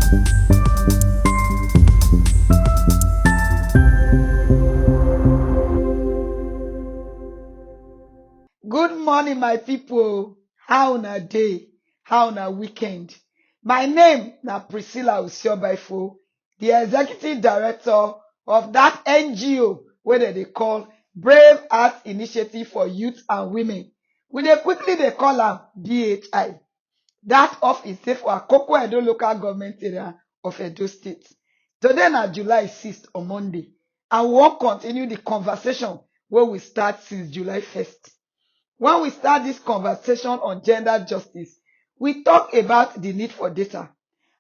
Good morning, my people. How na day? How na weekend? My name na Priscilla Usiobaifo, the executive director of that NGO where they call BraveHeart Initiative for Youth and Women. They call am BHI. That office is for Akoko Edo local government area of Edo State. Today na July 6th on Monday. And we wan continue the conversation where we start since July 1st. When we start this conversation on gender justice, we talk about the need for data.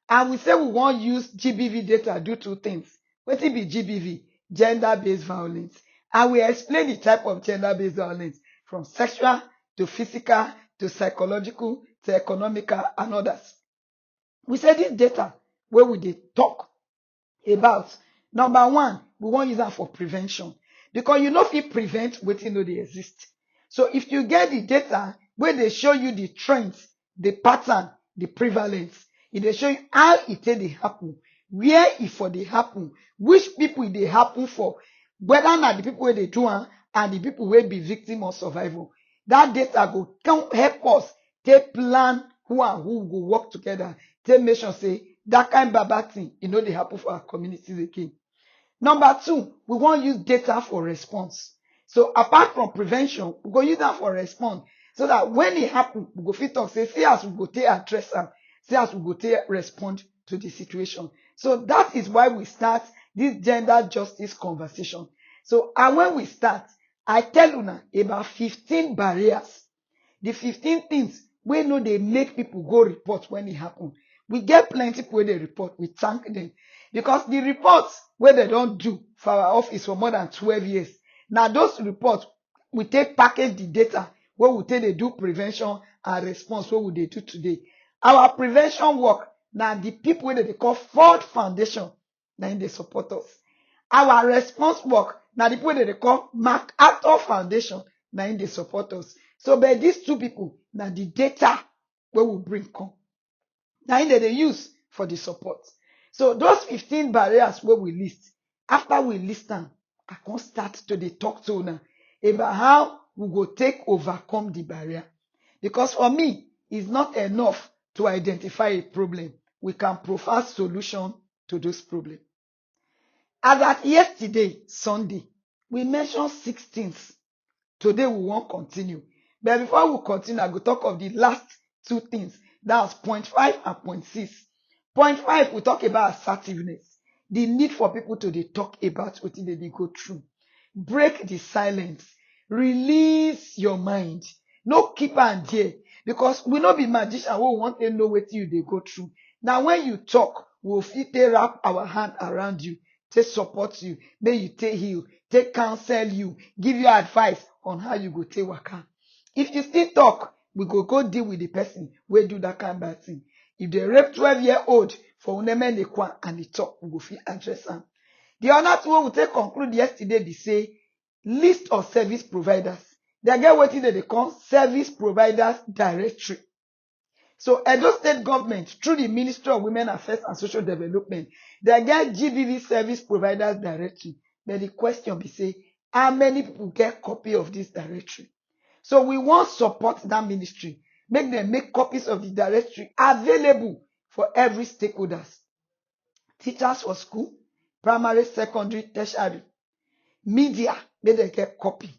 And we say we want use GBV data do two things. Wetin be GBV? Gender-based violence. And we explain the type of gender-based violence from sexual to physical to psychological to economical and others. We say this data where we dey talk about. Number one, we wan use am for prevention. Because you no fit prevent wetin no dey exist. So if you get the data where they show you the trends, the pattern, the prevalence, it dey show you how it dey happen, where it for dey happen, which people it dey happen for, whether na the people wey dey do am and the people wey be victim or survivor. That data go come help us take plan who and who go work together, take make sure say that kind baba thing e no dey happen for our communities again. Number two, we wan use data for response. So apart from prevention, we go use am for response so that when it happen, we go fit talk say, see as we go take address am, see as we go take respond to the situation. So that is why we start this gender justice conversation. So and when we start, I tell una about 15 barriers, the 15 things wey no dey make people go report when it happen. We get plenty people wey dey report, we thank them. Because the reports wey they don do for our office for more than 12 years, now those reports, we take package the data where we take dey do prevention and response wey we dey do today. Our prevention work, now the people wey dey call Ford Foundation, na im dey support us. Our response work, now the people wey dey call MacArthur Foundation, na im dey support us. So but these two people, now the data wey we bring come, na im dey use for the support. So those 15 barriers where we list, after we list them, I can start to dey talk to una about how we go take overcome the barrier. Because for me, it's not enough to identify a problem. We can provide solution to those problems. As at yesterday, Sunday, we mentioned 6 things. Today we won't continue. But before we continue, I go talk of the last 2 things. That's point 5 and point 6. Point 5, we talk about assertiveness. The need for people to talk about what they go through. Break the silence. Release your mind. No keep am there. Because we no be magician, we want to know what you they go through. Now when you talk, we'll fit wrap our hand around you, to support you, make you take heal, take counsel you, give you advice on how you go take waka. If you still talk, we go deal with the person wey do that kind of bad thing. If they rape 12-year-old for unemen lekwa and they talk, we go fit address them. The other two we take conclude yesterday, they say list of service providers. They get what they call service providers directory. So Edo State government, through the Ministry of Women Affairs and Social Development, they get GBV service providers directory. But the question be say, how many people get copy of this directory? So we want support that ministry. Make them make copies of the directory available for every stakeholders. Teachers for school, primary, secondary, tertiary. Media, make them get copy.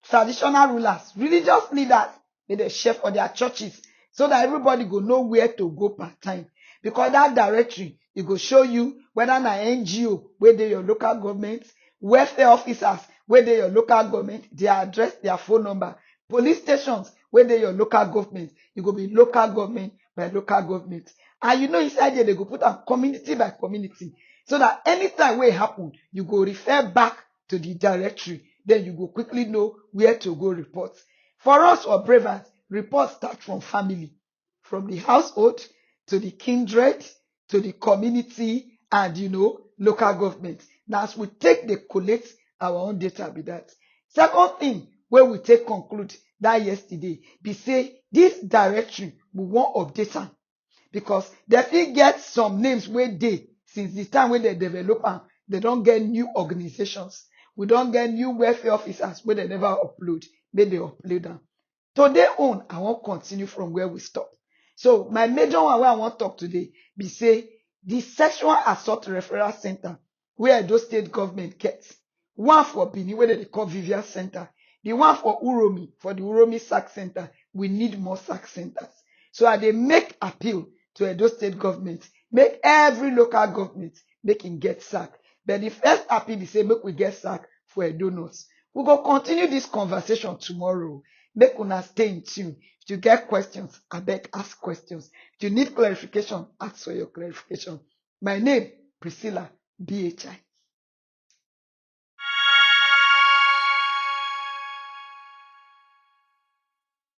Traditional rulers, religious leaders, make them share for their churches so that everybody go know where to go per time. Because that directory, it go show you whether an NGO, where they your local government, welfare officers, where they your local government, their address, their phone number, police stations, where they your local government, it go be local government by local government. And you know inside there, they go put a community by community. So that anytime where it happen, you go refer back to the directory. Then you go quickly know where to go report. For us or BraveHeart, reports start from family, from the household to the kindred, to the community, and local government. Now as we take the collect our own data with that. Second thing where we take conclude that yesterday, be say this directory we want update am. because they fit get some names wey dey since the time when they develop am. They don't get new organizations. We don't get new welfare officers where they never upload. Make they upload them. Today own, I won't continue from where we stop. So my major one where I want to talk today be say the sexual assault referral center where those state government gets. One for Benin where they call Vivian Center. The one for Uromi, for the Uromi SAC Center. We need more SAC centers. So I they make appeal to Edo state government, make every local government make him get SAC. But the first appeal is say make we get SAC for Edo North. We go continue this conversation tomorrow. Make una stay in tune. If you get questions, I beg ask questions. If you need clarification, ask for your clarification. My name, Priscilla BHI.